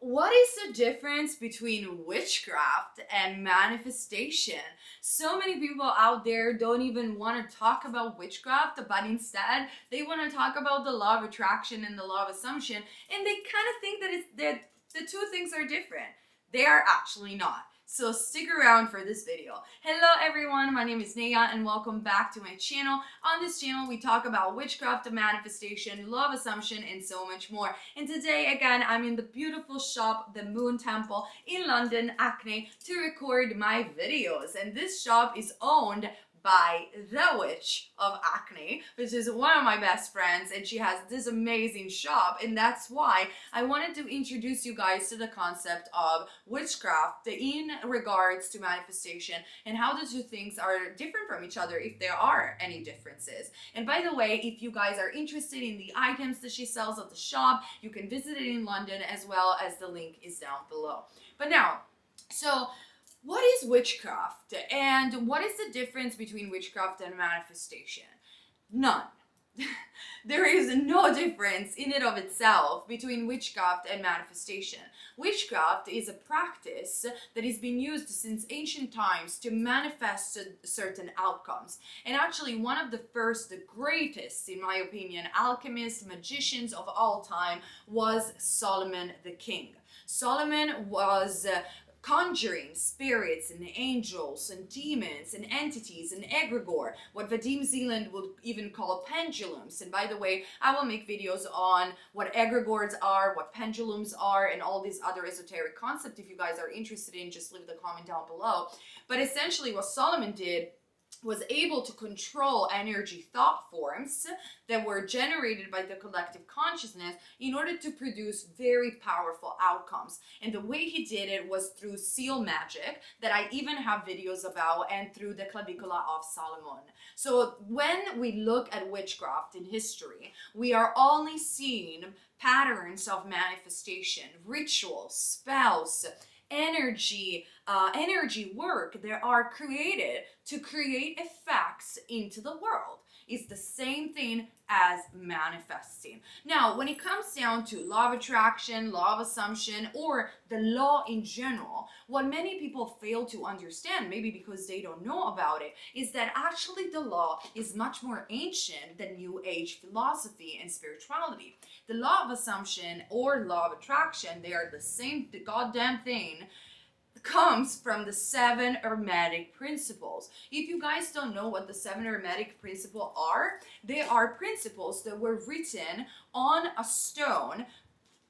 What is the difference between witchcraft and manifestation? So many people out there don't even want to talk about witchcraft, but instead they want to talk about the law of attraction and the law of assumption, and they kind of think that the two things are different. They are actually not. So stick around for this video. Hello everyone, my name is Naya and welcome back to my channel. On this channel we talk about witchcraft, manifestation, law of assumption, and so much more. And today again I'm in the beautiful shop, the Moon Temple in London, Acne, to record my videos. And this shop is owned by the Witch of Acne, which is one of my best friends, and she has this amazing shop, and that's why I wanted to introduce you guys to the concept of witchcraft in regards to manifestation and how the two things are different from each other, if there are any differences. And by the way, if you guys are interested in the items that she sells at the shop, you can visit it in London, as well as the link is down below. But now, what is witchcraft, and what is the difference between witchcraft and manifestation? None. There is no difference in and of itself between witchcraft and manifestation. Witchcraft is a practice that has been used since ancient times to manifest certain outcomes. And actually one of the first, the greatest, in my opinion, alchemists, magicians of all time was Solomon the king. Solomon was conjuring spirits and angels and demons and entities and egregore, what Vadim Zealand would even call pendulums. And by the way, I will make videos on what egregores are, what pendulums are, and all these other esoteric concepts. If you guys are interested in, just leave the comment down below. But essentially what Solomon did was able to control energy thought forms that were generated by the collective consciousness in order to produce very powerful outcomes. And the way he did it was through seal magic, that I even have videos about, and through the clavicula of Solomon. So when we look at witchcraft in history, we are only seeing patterns of manifestation, rituals, spells, energy work that are created to create effects into the world. It's the same thing as manifesting. Now, when it comes down to law of attraction, law of assumption, or the law in general, what many people fail to understand, maybe because they don't know about it, is that actually the law is much more ancient than New Age philosophy and spirituality. The law of assumption or law of attraction, they are the same goddamn thing, comes from the 7 Hermetic principles. If you guys don't know what the 7 Hermetic principles are, they are principles that were written on a stone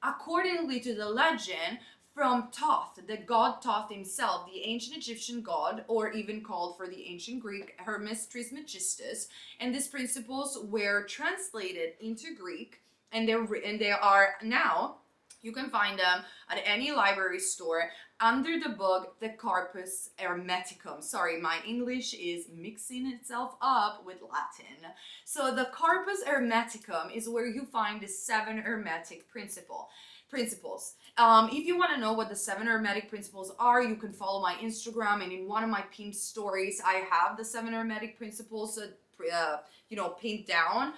accordingly to the legend from Thoth, the god Thoth himself, the ancient Egyptian god, or even called for the ancient Greek Hermes Trismegistus. And these principles were translated into Greek, and they are now, you can find them at any library store under the book The Corpus Hermeticum. Sorry, my English is mixing itself up with Latin. So the Corpus Hermeticum is where you find the 7 Hermetic principles. If you want to know what the 7 Hermetic principles are, you can follow my Instagram, and in one of my pinned stories I have the 7 Hermetic principles pinned down.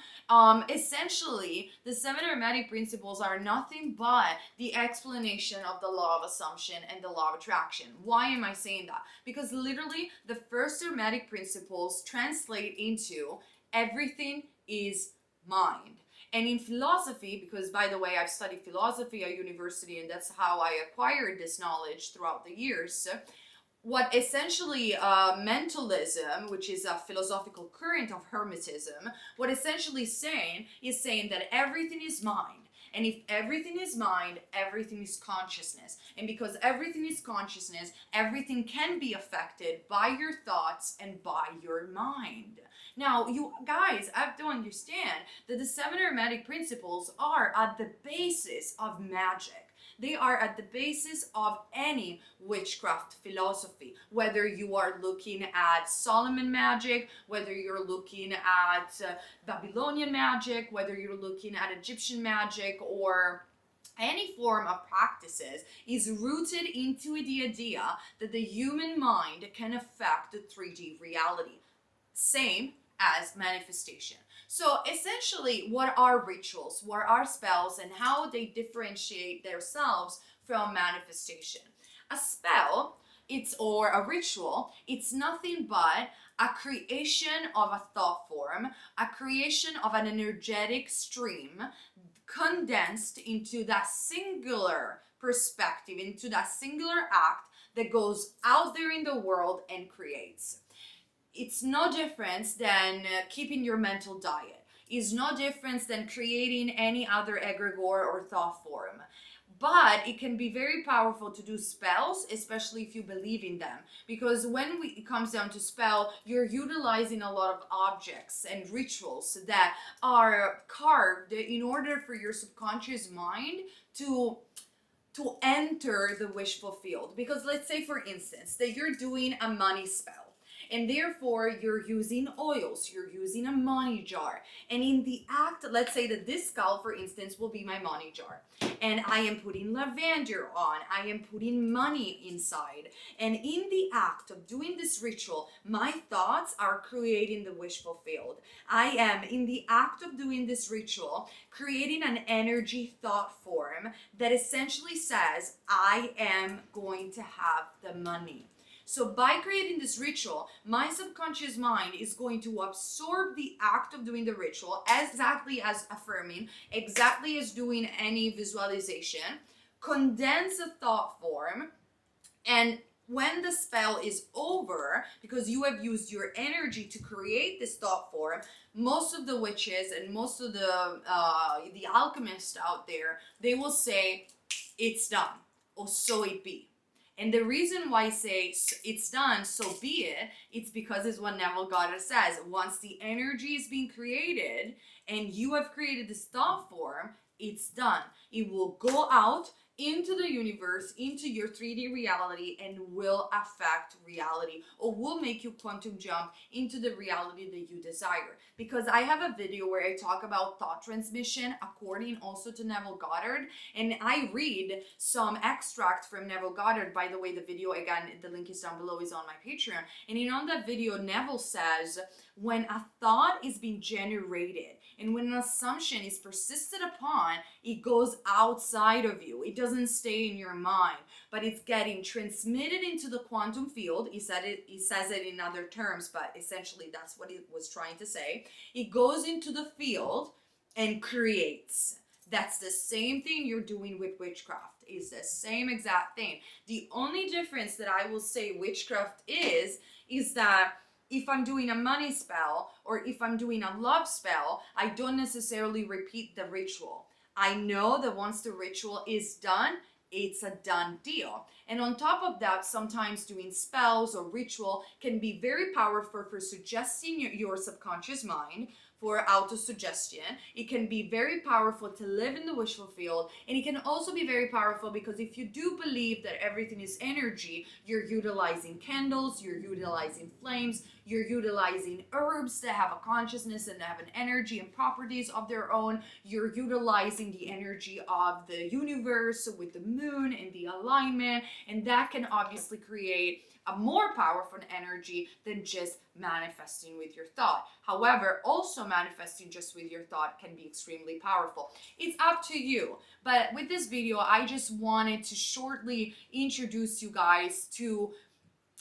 Essentially, the 7 Hermetic principles are nothing but the explanation of the law of assumption and the law of attraction. Why am I saying that? Because literally the first Hermetic principles translate into everything is mind. And in philosophy, because by the way, I've studied philosophy at university, and that's how I acquired this knowledge throughout the years, what essentially mentalism, which is a philosophical current of Hermetism, what essentially saying that everything is mind. And if everything is mind, everything is consciousness. And because everything is consciousness, everything can be affected by your thoughts and by your mind. Now, you guys have to understand that the 7 Hermetic principles are at the basis of magic. They are at the basis of any witchcraft philosophy, whether you are looking at Solomon magic, whether you're looking at Babylonian magic, whether you're looking at Egyptian magic, or any form of practices, is rooted into the idea that the human mind can affect the 3D reality. Same as manifestation. So essentially, what are rituals? What are spells, and how they differentiate themselves from manifestation? A spell, or a ritual, it's nothing but a creation of a thought form, a creation of an energetic stream condensed into that singular perspective, into that singular act that goes out there in the world and creates. It's no difference than keeping your mental diet. It's no difference than creating any other egregore or thought form. But it can be very powerful to do spells, especially if you believe in them. Because when it comes down to spell, you're utilizing a lot of objects and rituals that are carved in order for your subconscious mind to enter the wish fulfilled. Because let's say, for instance, that you're doing a money spell, and therefore you're using oils, you're using a money jar, and in the act, let's say that this skull, for instance, will be my money jar, and I am putting lavender on, I am putting money inside, and in the act of doing this ritual, my thoughts are creating the wish fulfilled. I am, in the act of doing this ritual, creating an energy thought form that essentially says, I am going to have the money. So by creating this ritual, my subconscious mind is going to absorb the act of doing the ritual, exactly as affirming, exactly as doing any visualization, condense a thought form, and when the spell is over, because you have used your energy to create this thought form, most of the witches and most of the alchemists out there, they will say, it's done, or so it be. And the reason why I say it's done, so be it, it's because it's what Neville Goddard says. Once the energy is being created and you have created this thought form, it's done. It will go out into the universe, into your 3D reality, and will affect reality, or will make you quantum jump into the reality that you desire. Because I have a video where I talk about thought transmission according also to Neville Goddard, and I read some extract from Neville Goddard. By the way, the video, again, the link is down below, is on my Patreon. And on that video, Neville says, when a thought is being generated and when an assumption is persisted upon, it goes outside of you. It doesn't stay in your mind, but it's getting transmitted into the quantum field. He says it in other terms, but essentially that's what he was trying to say. It goes into the field and creates. That's the same thing you're doing with witchcraft. It's the same exact thing. The only difference that I will say witchcraft is that if I'm doing a money spell or if I'm doing a love spell, I don't necessarily repeat the ritual. I know that once the ritual is done, it's a done deal. And on top of that, sometimes doing spells or ritual can be very powerful for suggesting your subconscious mind, for auto-suggestion. It can be very powerful to live in the wishful field, and it can also be very powerful because if you do believe that everything is energy, you're utilizing candles, you're utilizing flames, you're utilizing herbs that have a consciousness and have an energy and properties of their own. You're utilizing the energy of the universe with the moon and the alignment, and that can obviously create a more powerful energy than just manifesting with your thought. However, also manifesting just with your thought can be extremely powerful. It's up to you. But with this video, I just wanted to shortly introduce you guys to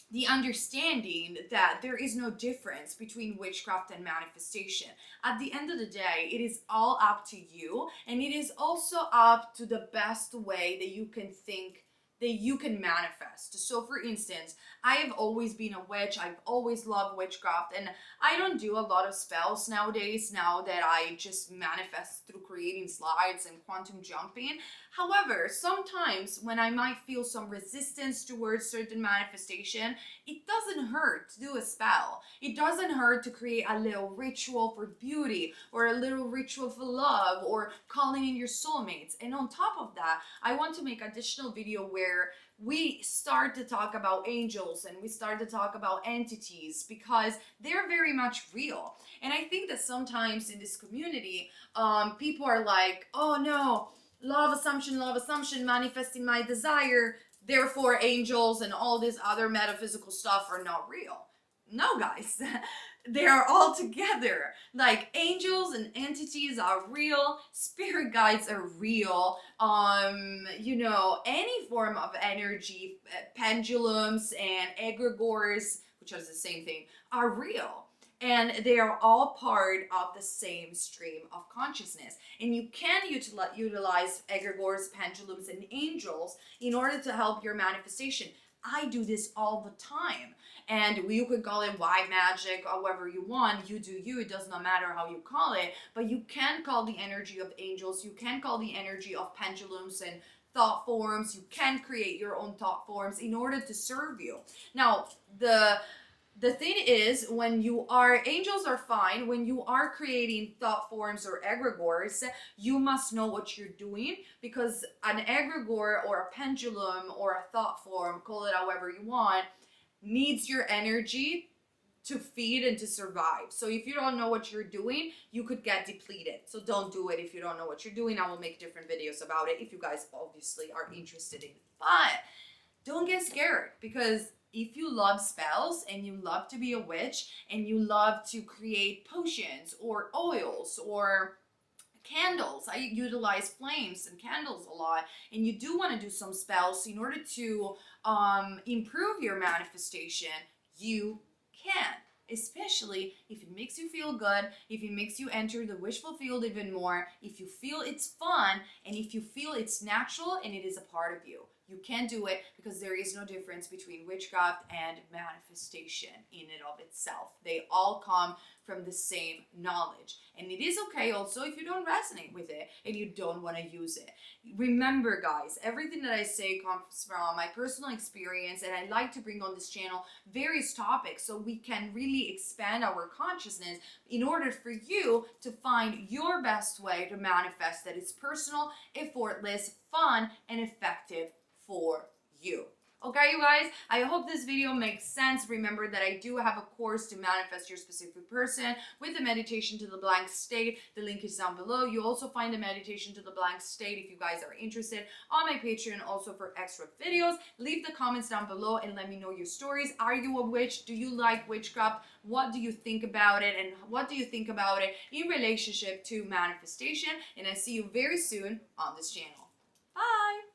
the understanding that there is no difference between witchcraft and manifestation. At the end of the day, it is all up to you, and it is also up to the best way that you can think that you can manifest. So for instance, I have always been a witch. I've always loved witchcraft, and I don't do a lot of spells nowadays, now that I just manifest through creating slides and quantum jumping. However, sometimes when I might feel some resistance towards certain manifestation, it doesn't hurt to do a spell. It doesn't hurt to create a little ritual for beauty, or a little ritual for love, or calling in your soulmates. And on top of that, I want to make additional video where we start to talk about angels and we start to talk about entities, because they're very much real. And I think that sometimes in this community, people are like, oh no, law of assumption, manifesting my desire, therefore angels and all this other metaphysical stuff are not real. No, guys. they are all together. Like angels and entities are real, spirit guides are real, you know, any form of energy, pendulums and egregores, which are the same thing, are real. And they are all part of the same stream of consciousness. And you can utilize egregores, pendulums, and angels in order to help your manifestation. I do this all the time. And you could call it white magic, however you want. You do you. It does not matter how you call it. But you can call the energy of angels. You can call the energy of pendulums and thought forms. You can create your own thought forms in order to serve you. Now, the thing is, when you are, angels are fine. When you are creating thought forms or egregores, you must know what you're doing, because an egregore or a pendulum or a thought form, call it however you want, needs your energy to feed and to survive. So if you don't know what you're doing, you could get depleted. So don't do it if you don't know what you're doing. I will make different videos about it if you guys obviously are interested in it. But don't get scared, because if you love spells and you love to be a witch and you love to create potions or oils or candles, I utilize flames and candles a lot, and you do want to do some spells in order to improve your manifestation, you can. Especially if it makes you feel good, if it makes you enter the wishful field even more, if you feel it's fun, and if you feel it's natural and it is a part of you. You can do it, because there is no difference between witchcraft and manifestation in and of itself. They all come from the same knowledge. And it is okay also if you don't resonate with it and you don't want to use it. Remember, guys, everything that I say comes from my personal experience, and I like to bring on this channel various topics so we can really expand our consciousness in order for you to find your best way to manifest that is personal, effortless, fun, and effective for you. Okay, you guys, I hope this video makes sense. Remember that I do have a course to manifest your specific person with the meditation to the blank state. The link is down below. You also find the meditation to the blank state, if you guys are interested, on my Patreon also for extra videos. Leave the comments down below and let me know your stories. Are you a witch? Do you like witchcraft? What do you think about it? And what do you think about it in relationship to manifestation? And I see you very soon on this channel. Bye!